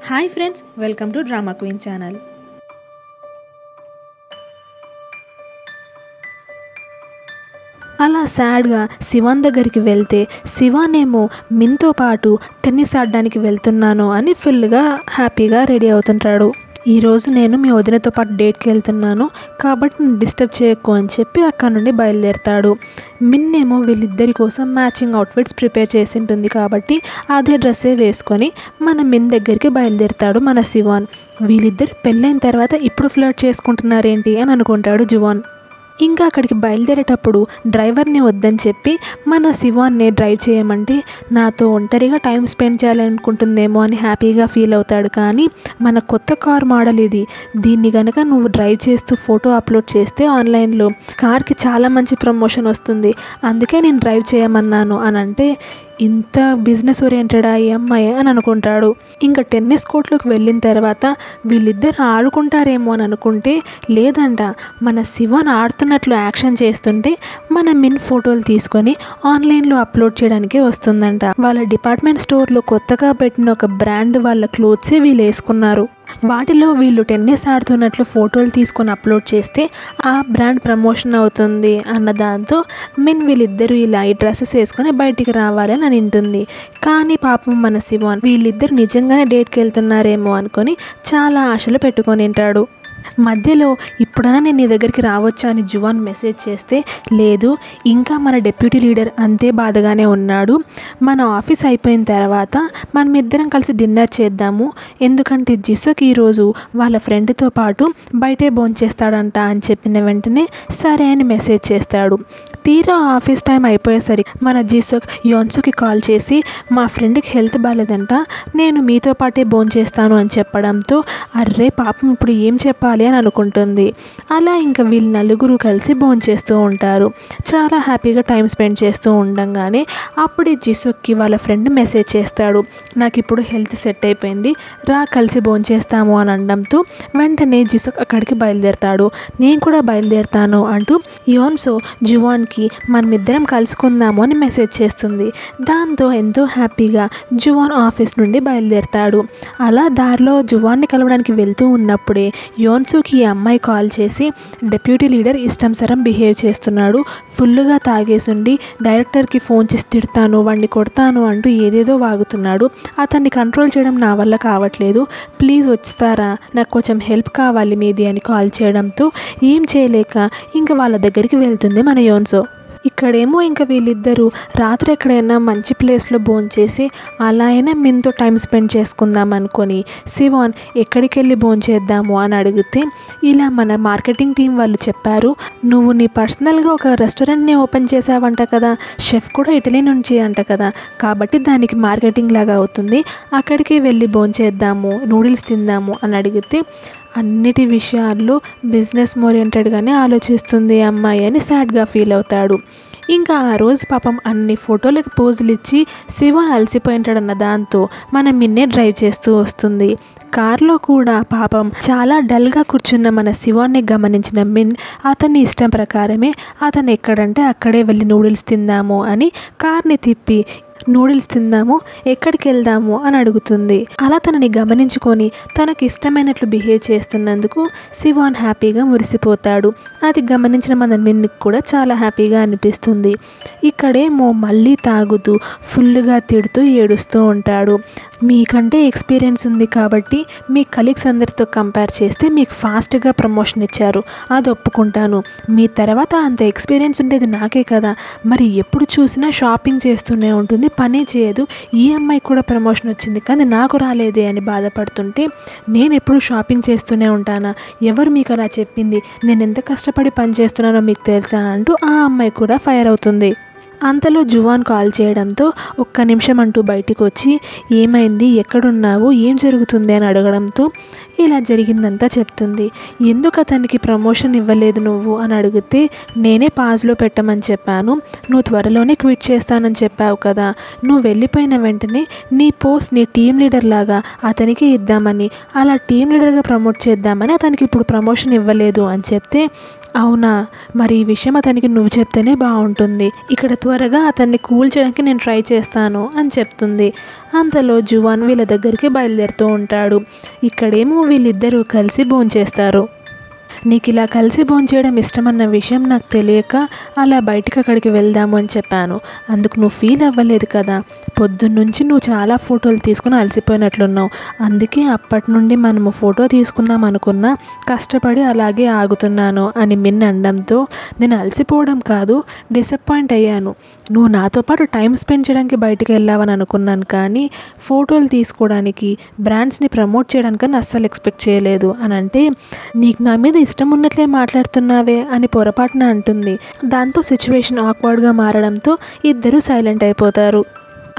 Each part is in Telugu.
Hi friends, welcome to drama queen channel. అలా సాడ్గా శివాన్ దగ్గరికి వెళ్తే శివాన్ ఏమో మిన్తో పాటు టెన్నిస్ ఆడడానికి వెళ్తున్నాను అని ఫుల్గా హ్యాపీగా రెడీ అవుతుంటాడు. ఈరోజు నేను మీ వదినతో పాటు డేట్కి వెళ్తున్నాను కాబట్టి నేను డిస్టర్బ్ చేయకు అని చెప్పి అక్కడ నుండి బయలుదేరుతాడు. మిన్ ఏమో వీళ్ళిద్దరి కోసం మ్యాచింగ్ అవుట్ఫిట్స్ ప్రిపేర్ చేసి ఉంటుంది కాబట్టి అదే డ్రెస్సే వేసుకొని మన మిన్ దగ్గరికి బయలుదేరుతాడు మన శివాన్. వీళ్ళిద్దరు పెళ్ళైన తర్వాత ఇప్పుడు ఫ్లర్ట్ చేసుకుంటున్నారేంటి అని అనుకుంటాడు జువాన్. ఇంకా అక్కడికి బయలుదేరేటప్పుడు డ్రైవర్ని వద్దని చెప్పి మన శివాన్ని డ్రైవ్ చేయమంటే నాతో ఒంటరిగా టైం స్పెండ్ చేయాలనుకుంటుందేమో అని హ్యాపీగా ఫీల్ అవుతాడు. కానీ మన కొత్త కార్ మోడల్ ఇది, దీన్ని కనుక నువ్వు డ్రైవ్ చేస్తూ ఫోటో అప్లోడ్ చేస్తే ఆన్లైన్లో కార్కి చాలా మంచి ప్రమోషన్ వస్తుంది, అందుకే నేను డ్రైవ్ చేయమన్నాను అని అంటే ఇంత బిజినెస్ ఓరియంటెడా ఈ అమ్మాయి అని అనుకుంటాడు. ఇంకా టెన్నిస్ కోర్ట్లోకి వెళ్ళిన తర్వాత వీళ్ళిద్దరు ఆడుకుంటారేమో అని అనుకుంటే లేదంట, మన శివాన్ ఆడుతున్నట్లు యాక్షన్ చేస్తుంటే మన మిన్ ఫోటోలు తీసుకొని ఆన్లైన్లో అప్లోడ్ చేయడానికి వస్తుందంట. వాళ్ళ డిపార్ట్మెంట్ స్టోర్లో కొత్తగా పెట్టిన ఒక బ్రాండ్ వాళ్ళ క్లోత్సే వీళ్ళు వేసుకున్నారు. వాటిలో వీళ్ళు టెన్నిస్ ఆడుతున్నట్లు ఫోటోలు తీసుకొని అప్లోడ్ చేస్తే ఆ బ్రాండ్ ప్రమోషన్ అవుతుంది అన్న దాంతో మిన్ వీళ్ళిద్దరూ ఇలా ఈ డ్రెస్సెస్ వేసుకొని బయటికి రావాలని అని వింటుంది. కానీ పాపం మన శివాన్ వీళ్ళిద్దరు నిజంగానే డేట్కి వెళ్తున్నారేమో అనుకొని చాలా ఆశలు పెట్టుకొని ఉంటాడు. మధ్యలో ఇప్పుడైనా నేను నీ దగ్గరికి రావచ్చా అని జువాన్ మెసేజ్ చేస్తే లేదు, ఇంకా మన డెప్యూటీ లీడర్ అంతే బాధగానే ఉన్నాడు, మన ఆఫీస్ అయిపోయిన తర్వాత మనం ఇద్దరం కలిసి డిన్నర్ చేద్దాము, ఎందుకంటే జిసోక్ ఈరోజు వాళ్ళ ఫ్రెండ్తో పాటు బయటే భోంచేస్తాడంట అని చెప్పిన వెంటనే సరే అని మెసేజ్ చేస్తాడు. తీరా ఆఫీస్ టైం అయిపోయేసరికి మన జిసోక్ యోన్సుకి కాల్ చేసి మా ఫ్రెండ్కి హెల్త్ బాగాలేదంట, నేను మీతో పాటే భోంచేస్తాను అని చెప్పడంతో అర్రే పాపం ఇప్పుడు ఏం చెప్పాలి అని అనుకుంటుంది. అలా ఇంకా వీళ్ళు నలుగురు కలిసి భోంచేస్తూ ఉంటారు. చాలా హ్యాపీగా టైం స్పెండ్ చేస్తూ ఉండగానే అప్పుడే జిసోక్కి వాళ్ళ ఫ్రెండ్ మెసేజ్ చేస్తాడు, నాకు ఇప్పుడు హెల్త్ సెట్ అయిపోయింది, రా కలిసి భోంచేస్తాము అని అనడంతో వెంటనే జిసోక్ అక్కడికి బయలుదేరుతాడు. నేను కూడా బయలుదేరుతాను అంటూ యోన్సో జువాన్కి మనమిద్దరం కలుసుకుందాము అని మెసేజ్ చేస్తుంది. దాంతో ఎంతో హ్యాపీగా జువాన్ ఆఫీస్ నుండి బయలుదేరుతాడు. అలా దారిలో జువాన్ని కలవడానికి వెళ్తూ ఉన్నప్పుడే యోన్సుకి ఈ అమ్మాయి కాల్ చేసి డెప్యూటీ లీడర్ ఇష్టం సరం బిహేవ్ చేస్తున్నాడు, ఫుల్గా తాగేసుండి డైరెక్టర్కి ఫోన్ చేసి తిడతాను, వాడిని కొడతాను అంటూ ఏదేదో వాగుతున్నాడు, అతన్ని కంట్రోల్ చేయడం నా వల్ల కావట్లేదు, ప్లీజ్ వచ్చేస్తారా, నాకు కొంచెం హెల్ప్ కావాలి మీది అని కాల్ చేయడంతో ఏం చేయలేక ఇంకా వాళ్ళ దగ్గరికి వెళ్తుంది మన యోన్సో. ఇక్కడేమో ఇంకా వీళ్ళిద్దరూ రాత్రి ఎక్కడైనా మంచి ప్లేస్లో భోంచేసి అలా అయినా మిన్తో టైం స్పెండ్ చేసుకుందాం అనుకొని శివాన్ ఎక్కడికి వెళ్ళి భోంచేద్దాము అని అడిగితే ఇలా మన మార్కెటింగ్ టీం వాళ్ళు చెప్పారు, నువ్వు నీ పర్సనల్గా ఒక రెస్టారెంట్ని ఓపెన్ చేసావంట కదా, షెఫ్ కూడా ఇటలీ నుంచి అంట కదా, కాబట్టి దానికి మార్కెటింగ్ లాగా అవుతుంది, అక్కడికి వెళ్ళి భోంచేద్దాము, నూడిల్స్ తిందాము అని అడిగితే అన్నిటి విషయాల్లో బిజినెస్ ఓరియంటెడ్గానే ఆలోచిస్తుంది అమ్మాయి అని సాడ్గా ఫీల్ అవుతాడు. ఇంకా ఆ రోజు పాపం అన్ని ఫోటోలకు పోజులు ఇచ్చి శివాన్ అలసిపోయింటాడన్న దాంతో మన మిన్నే డ్రైవ్ చేస్తూ వస్తుంది. కార్లో కూడా పాపం చాలా డల్గా కూర్చున్న మన శివాన్ని గమనించిన మిన్ అతని ఇష్టం ప్రకారమే అతను ఎక్కడంటే అక్కడే వెళ్ళి నూడిల్స్ తిందాము అని కార్ని తిప్పి నూడిల్స్ తిందాము, ఎక్కడికి వెళ్దాము అని అడుగుతుంది. అలా తనని గమనించుకొని తనకి ఇష్టమైనట్లు బిహేవ్ చేస్తున్నందుకు శివాన్ హ్యాపీగా మురిసిపోతాడు. అది గమనించిన మన మిన్కి కూడా చాలా హ్యాపీగా అనిపిస్తుంది. ఇక్కడేమో మళ్ళీ తాగుతూ ఫుల్గా తిడుతూ ఏడుస్తూ ఉంటాడు. మీకంటే ఎక్స్పీరియన్స్ ఉంది కాబట్టి మీ కలీగ్స్ అందరితో కంపేర్ చేస్తే మీకు ఫాస్ట్గా ప్రమోషన్ ఇచ్చారు, అది ఒప్పుకుంటాను, మీ తర్వాత అంత ఎక్స్పీరియన్స్ ఉండేది నాకే కదా, మరి ఎప్పుడు చూసినా షాపింగ్ చేస్తూనే ఉంటుంది, పనే చేయదు, ఈ అమ్మాయి కూడా ప్రమోషన్ వచ్చింది కానీ నాకు రాలేదే అని బాధపడుతుంటే నేను ఎప్పుడు షాపింగ్ చేస్తూనే ఉంటానా, ఎవరు మీకు అలా చెప్పింది, నేను ఎంత కష్టపడి పని చేస్తున్నానో మీకు తెలుసా అంటూ ఆ అమ్మాయి కూడా ఫైర్ అవుతుంది. అంతలో జువాన్ కాల్ చేయడంతో ఒక్క నిమిషం అంటూ బయటికి వచ్చి ఏమైంది, ఎక్కడున్నావు, ఏం జరుగుతుంది అని అడగడంతో ఇలా జరిగిందంతా చెప్తుంది. ఎందుకు అతనికి ప్రమోషన్ ఇవ్వలేదు నువ్వు అని అడిగితే నేనే పాజ్లో పెట్టమని చెప్పాను, నువ్వు త్వరలోనే క్విట్ చేస్తానని చెప్పావు కదా, నువ్వు వెళ్ళిపోయిన వెంటనే నీ పోస్ట్ నీ టీం లీడర్ లాగా అతనికి ఇద్దామని, అలా టీం లీడర్గా ప్రమోట్ చేద్దామని అతనికి ఇప్పుడు ప్రమోషన్ ఇవ్వలేదు అని చెప్తే అవునా, మరి ఈ విషయం అతనికి నువ్వు చెప్తేనే బాగుంటుంది. ఇక్కడ త్వరగా అతన్ని కూల్ చేయడానికి నేను ట్రై చేస్తాను అని చెప్తుంది. అంతలో జువాన్ వీళ్ళ దగ్గరికి బయలుదేరుతూ ఉంటాడు. ఇక్కడేమో వీళ్ళిద్దరూ కలిసి భోంచేస్తారు. నీకు ఇలా కలిసి భోంచేయడం ఇష్టమన్న విషయం నాకు తెలియక అలా బయటికి అక్కడికి వెళ్దాము అని చెప్పాను. అందుకు నువ్వు ఫీల్ అవ్వలేదు కదా. పొద్దున్నుంచి నువ్వు చాలా ఫోటోలు తీసుకుని అలసిపోయినట్లున్నావు. అందుకే అప్పటి నుండి మనము ఫోటో తీసుకుందాం అనుకున్నా కష్టపడి అలాగే ఆగుతున్నాను అని మిన్ అనడంతో, నేను అలసిపోవడం కాదు, డిసప్పాయింట్ అయ్యాను. నువ్వు నాతో పాటు టైం స్పెండ్ చేయడానికి బయటికి వెళ్ళావని అనుకున్నాను, కానీ ఫోటోలు తీసుకోవడానికి, బ్రాండ్స్ని ప్రమోట్ చేయడానికని అస్సలు ఎక్స్పెక్ట్ చేయలేదు అని అంటే, నీకు నా మీద ఇష్టం ఉన్నట్లే మాట్లాడుతున్నావే అని పొరపాటున అంటుంది. దాంతో సిచ్యువేషన్ ఆక్వర్డ్గా మారడంతో ఇద్దరూ సైలెంట్ అయిపోతారు.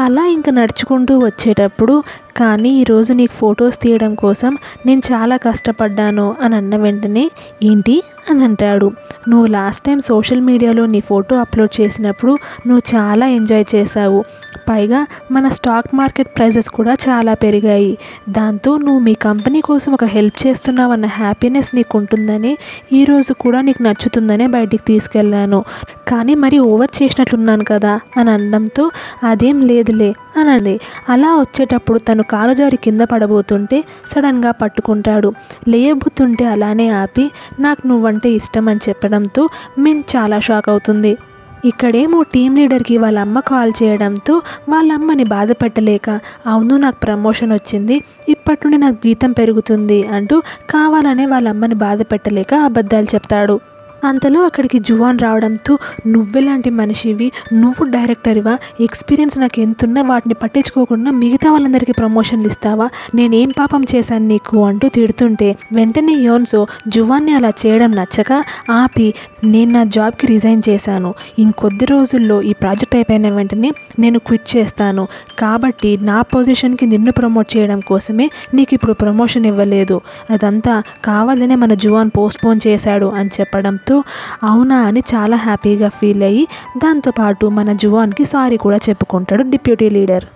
అలా ఇంక నడుచుకుంటూ వచ్చేటప్పుడు, కానీ ఈరోజు నీకు ఫొటోస్ తీయడం కోసం నేను చాలా కష్టపడ్డాను అని అన్న వెంటనే, ఏంటి అని అంటాడు. నువ్వు లాస్ట్ టైం సోషల్ మీడియాలో నీ ఫోటో అప్లోడ్ చేసినప్పుడు నువ్వు చాలా ఎంజాయ్ చేశావు. పైగా మన స్టాక్ మార్కెట్ ప్రైజెస్ కూడా చాలా పెరిగాయి. దాంతో నువ్వు మీ కంపెనీ కోసం ఒక హెల్ప్ చేస్తున్నావన్న హ్యాపీనెస్ నీకు ఉంటుందని, ఈరోజు కూడా నీకు నచ్చుతుందనే బయటికి తీసుకెళ్ళాను. కానీ మరి ఓవర్ చేసినట్లున్నాను కదా అని అనడంతో, అదేం లేదులే అని అంది. అలా వచ్చేటప్పుడు తను కాలు జారి కింద పడబోతుంటే సడన్గా పట్టుకుంటాడు. లేయబోతుంటే అలానే ఆపి, నాకు నువ్వంటే ఇష్టం అని చెప్పడంతో మిన్ చాలా షాక్ అవుతుంది. ఇక్కడేమో టీమ్ లీడర్కి వాళ్ళ అమ్మ కాల్ చేయడంతో వాళ్ళ అమ్మని బాధ పెట్టలేక, అవును నాకు ప్రమోషన్ వచ్చింది, ఇప్పటి నుండి నాకు జీతం పెరుగుతుంది అంటూ కావాలనే వాళ్ళ అమ్మని బాధ పెట్టలేక అబద్ధాలు చెప్తాడు. అంతలో అక్కడికి జువాన్ రావడంతో, నువ్వెలాంటి మనిషివి, నువ్వు డైరెక్టర్వా, ఎక్స్పీరియన్స్ నాకు ఎంతున్నా వాటిని పట్టించుకోకుండా మిగతా వాళ్ళందరికీ ప్రమోషన్లు ఇస్తావా, నేనేం పాపం చేశాను నీకు అంటూ తిడుతుంటే, వెంటనే యోన్సో జువాన్ని అలా చేయడం నచ్చక ఆపి, నేను నా జాబ్కి రిజైన్ చేశాను. ఇంకొద్ది రోజుల్లో ఈ ప్రాజెక్ట్ అయిపోయిన వెంటనే నేను క్విట్ చేస్తాను. కాబట్టి నా పొజిషన్కి నిన్ను ప్రమోట్ చేయడం కోసమే నీకు ఇప్పుడు ప్రమోషన్ ఇవ్వలేదు. అదంతా కావాలనే మన జువాన్ పోస్ట్పోన్ చేశాడు అని చెప్పడంతో, అవునా అని చాలా హ్యాపీగా ఫీల్ అయ్యి దాంతోపాటు మన జువాన్కి సారీ కూడా చెప్పుకుంటాడు డిప్యూటీ లీడర్.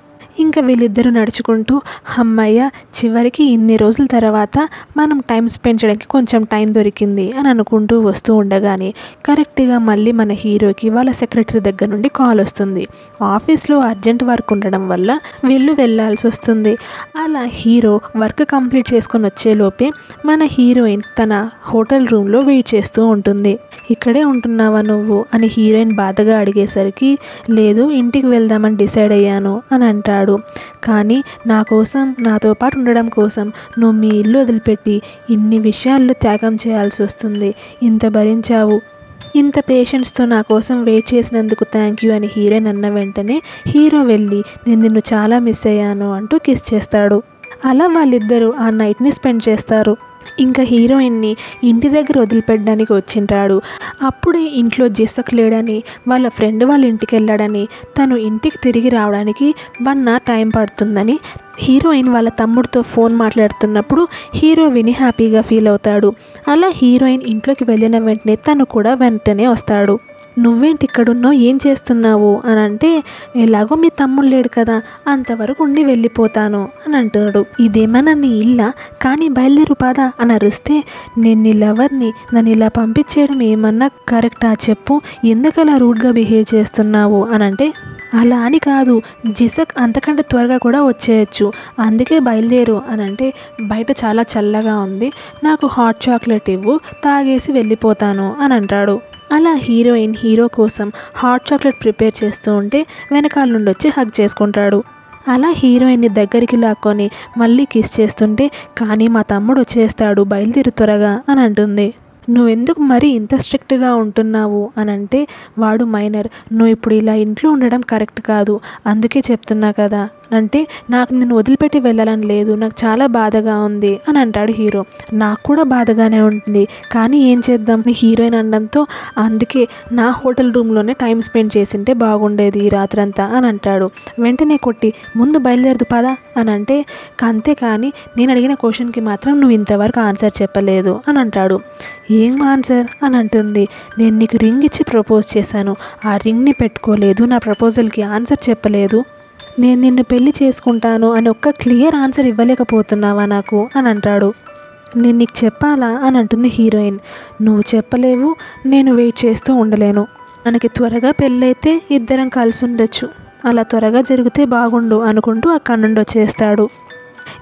ఇంకా వీళ్ళిద్దరూ నడుచుకుంటూ, అమ్మయ్య చివరికి ఇన్ని రోజుల తర్వాత మనం టైం స్పెండ్ చేయడానికి కొంచెం టైం దొరికింది అని అనుకుంటూ వస్తూ ఉండగానే కరెక్ట్గా మళ్ళీ మన హీరోకి వాళ్ళ సెక్రటరీ దగ్గర నుండి కాల్ వస్తుంది. ఆఫీస్లో అర్జెంట్ వర్క్ ఉండడం వల్ల వీళ్ళు వెళ్ళాల్సి వస్తుంది. అలా హీరో వర్క్ కంప్లీట్ చేసుకొని వచ్చేలోపే మన హీరోయిన్ తన హోటల్ రూమ్లో వెయిట్ చేస్తూ ఉంటుంది. ఇక్కడే ఉంటున్నావా నువ్వు అని హీరోయిన్ బాధగా అడిగేసరికి, లేదు ఇంటికి వెళ్దామని డిసైడ్ అయ్యాను అని అంటాడు. కానీ నా కోసం, నాతో పాటు ఉండడం కోసం నువ్వు మీ ఇల్లు వదిలిపెట్టి ఇన్ని విషయాల్లో త్యాగం చేయాల్సి వస్తుంది. ఇంత భరించావు, ఇంత పేషెన్స్తో నా కోసం వెయిట్ చేసినందుకు థ్యాంక్ యూ అని హీరోయిన్ అన్న వెంటనే హీరో వెళ్ళి, నేను నిన్ను చాలా మిస్ అయ్యాను అంటూ కిస్ చేస్తాడు. అలా వాళ్ళిద్దరూ ఆ నైట్ని స్పెండ్ చేస్తారు. ఇంకా హీరోయిన్ని ఇంటి దగ్గర వదిలిపెట్టడానికి వచ్చింటాడు. అప్పుడే ఇంట్లో జిసక్ లేడని, వాళ్ళ ఫ్రెండ్ వాళ్ళ ఇంటికి వెళ్ళాడని, తను ఇంటికి తిరిగి రావడానికి 1 hour టైం పడుతుందని హీరోయిన్ వాళ్ళ తమ్ముడితో ఫోన్ మాట్లాడుతున్నప్పుడు హీరో విని హ్యాపీగా ఫీల్ అవుతాడు. అలా హీరోయిన్ ఇంట్లోకి వెళ్ళిన వెంటనే తను కూడా వెంటనే వస్తాడు. నువ్వేంటి ఇక్కడున్నావు, ఏం చేస్తున్నావు అని అంటే, ఎలాగో మీ తమ్ముడు లేడు కదా, అంతవరకు ఉండి వెళ్ళిపోతాను అని అంటున్నాడు. ఇదేమన్నా నీ ఇల్లా, కానీ బయలుదేరు పదా అని అరిస్తే, నేను నీ లవర్ని, నన్ను ఇలా పంపించేయడం ఏమన్నా కరెక్టా చెప్పు, ఎందుకలా రూడ్గా బిహేవ్ చేస్తున్నావు అని అంటే, అలా అని కాదు, జిసక్ అంతకంటే త్వరగా కూడా వచ్చేయచ్చు, అందుకే బయలుదేరు అని అంటే, బయట చాలా చల్లగా ఉంది, నాకు హాట్ చాక్లెట్ ఇవ్వు, తాగేసి వెళ్ళిపోతాను అని అంటాడు. అలా హీరోయిన్ హీరో కోసం హాట్ చాక్లెట్ ప్రిపేర్ చేస్తూ ఉంటే వెనకాల నుండి వచ్చి హగ్ చేసుకుంటాడు. అలా హీరోయిన్ని దగ్గరికి లాక్కొని మళ్ళీ కిస్ చేస్తుంటే, కానీ మా తమ్ముడు వచ్చేస్తాడు, బయలుదేరు త్వరగా అని అంటుంది. నువ్వెందుకు మరీ ఇంత స్ట్రిక్ట్గా ఉంటున్నావు అని అంటే, వాడు మైనర్, నువ్వు ఇప్పుడు ఇలా ఇంట్లో ఉండడం కరెక్ట్ కాదు, అందుకే చెప్తున్నా కదా అంటే, నాకు నిన్ను వదిలిపెట్టి వెళ్ళాలని లేదు, నాకు చాలా బాధగా ఉంది అని అంటాడు హీరో. నాకు కూడా బాధగానే ఉంటుంది, కానీ ఏం చేద్దాం హీరోయిన్ అనడంతో, అందుకే నా హోటల్ రూమ్లోనే టైం స్పెండ్ చేసింటే బాగుండేది ఈ రాత్రంతా అని అంటాడు. వెంటనే కొట్టి, ముందు బయలుదేరదు పదా అని అంటే, అంతేకాని నేను అడిగిన క్వశ్చన్కి మాత్రం నువ్వు ఇంతవరకు ఆన్సర్ చెప్పలేదు అని అంటాడు. ఏం ఆన్సర్ అని అంటుంది. నేను నీకు రింగ్ ఇచ్చి ప్రపోజ్ చేశాను, ఆ రింగ్ని పెట్టుకోలేదు, నా ప్రపోజల్కి ఆన్సర్ చెప్పలేదు, నేను నిన్ను పెళ్లి చేసుకుంటాను అని ఒక్క క్లియర్ ఆన్సర్ ఇవ్వలేకపోతున్నావా నాకు అని అంటాడు. నేను నీకు చెప్పాలా అని అంటుంది హీరోయిన్. నువ్వు చెప్పలేవు, నేను వెయిట్ చేస్తూ ఉండలేను. మనకి త్వరగా పెళ్ళైతే ఇద్దరం కలిసి ఉండొచ్చు, అలా త్వరగా జరిగితే బాగుండు అనుకుంటూ అక్కడి నుండి వచ్చేస్తాడు.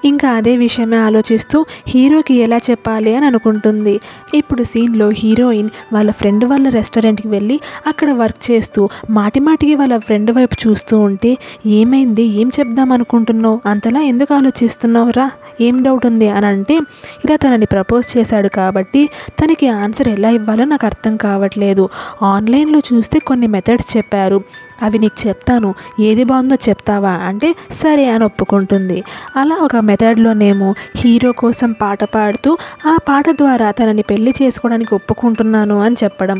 ఇంకా అదే విషయమే ఆలోచిస్తూ హీరోకి ఎలా చెప్పాలి అని అనుకుంటుంది. ఇప్పుడు సీన్లో హీరోయిన్ వాళ్ళ ఫ్రెండ్ వాళ్ళ రెస్టారెంట్కి వెళ్ళి అక్కడ వర్క్ చేస్తూ మాటిమాటికి వాళ్ళ ఫ్రెండ్ వైపు చూస్తూ ఉంటే, ఏమైంది, ఏం చెప్దాం అనుకుంటున్నావు, అంతలా ఎందుకు ఆలోచిస్తున్నావురా, ఏం డౌట్ ఉంది అని అంటే, ఇలా తనని ప్రపోజ్ చేశాడు కాబట్టి తనకి ఆన్సర్ ఎలా ఇవ్వాలో నాకు అర్థం కావట్లేదు. ఆన్లైన్లో చూస్తే కొన్ని మెథడ్స్ చెప్పారు, అవి నీకు చెప్తాను, ఏది బాగుందో చెప్తావా అంటే సరే అని ఒప్పుకుంటుంది. అలా ఒక మెథడ్లోనేమో హీరో కోసం పాట పాడుతూ ఆ పాట ద్వారా తనని పెళ్లి చేసుకోవడానికి ఒప్పుకుంటున్నాను అని చెప్పడం.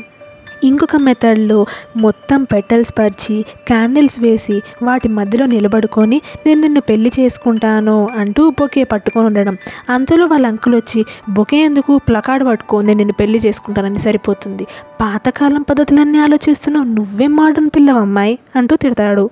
ఇంకొక మెథడ్లో మొత్తం పెటల్స్ పరిచి క్యాండిల్స్ వేసి వాటి మధ్యలో నిలబడుకొని నేను నిన్ను పెళ్లి చేసుకుంటాను అంటూ బొకే పట్టుకొని ఉండడం. అంతలో వాళ్ళ అంకుల్ వచ్చి, బొకే ఎందుకు, ప్లకార్డ్ పట్టుకో, నేను నిన్ను పెళ్లి చేసుకుంటానని సరిపోతుంది, పాతకాలం పద్ధతులన్నీ ఆలోచిస్తున్నావు, నువ్వేం మోడర్న్ పిల్లవమ్మాయి అంటూ తిడతాడు.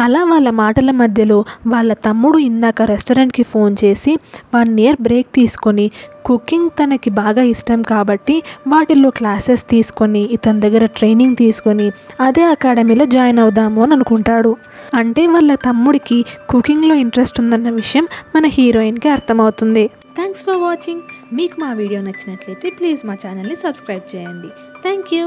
అలా వాళ్ళ మాటల మధ్యలో వాళ్ళ తమ్ముడు ఇందాక రెస్టారెంట్కి ఫోన్ చేసి 1 ఇయర్ బ్రేక్ తీసుకొని కుకింగ్ తనకి బాగా ఇష్టం కాబట్టి వాటిల్లో క్లాసెస్ తీసుకొని ఇతని దగ్గర ట్రైనింగ్ తీసుకొని అదే అకాడమీలో జాయిన్ అవుదాము అని అనుకుంటాడు. అంటే వాళ్ళ తమ్ముడికి కుకింగ్లో ఇంట్రెస్ట్ ఉందన్న విషయం మన హీరోయిన్కి అర్థమవుతుంది. Thanks for watching. మీకు మా వీడియో నచ్చినట్లయితే ప్లీజ్ మా ఛానల్ని సబ్స్క్రైబ్ చేయండి. Thank you.